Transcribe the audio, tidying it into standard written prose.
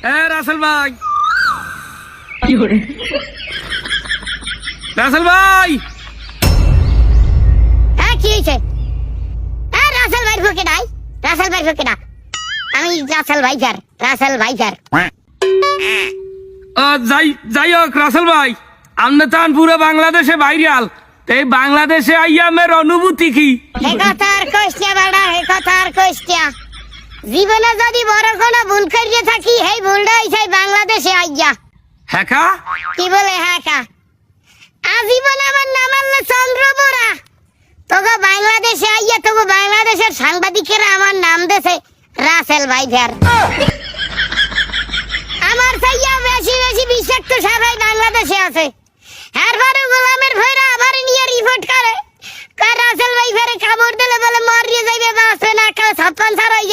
রাসেল ভাই, রাসেল ভাই, হ্যাঁ কি হয়েছে? হ্যাঁ রাসেল ভাই ঢুকে নাই, রাসেল ভাই ঢুকে না, আমি রাসেল ভাইজার, রাসেল ভাইজার। যাই যাই হোক রাসেল ভাই, আপনি তো পুরো বাংলাদেশে ভাইরাল, এই বাংলাদেশে আইয়া আমার অনুভূতি কি? হে কথা আর কইস না বেড়া, হে কথা আর কইস না। জীবনে যদি বড় কোনো ভুল করিয়ে থাকি, এই ভুলটা হইছে বাংলাদেশে আইয়া। হ্যাঁ কা? কি বলে হ্যাঁ কা? আজীবন আমার নাম আল্লাহ চন্দ্রবোরা, তোকে বাংলাদেশে আইয়া তোকে বাংলাদেশের সাংবাদিকেরা আমার নাম দেছে রাসেল ভাইজার। আমার চাইয়া বেশি বেশি বিষাক্ত সারাই বাংলাদেশে আছে। এরপরে গোলামের ভয়রা আবার নিয়ে রিপোর্ট করে রাসেল ভাই ফেরে কামড় দিলে বলে মরিয়ে যাইবে, বাঁচবে না, ছাপ্পান ছাড়াই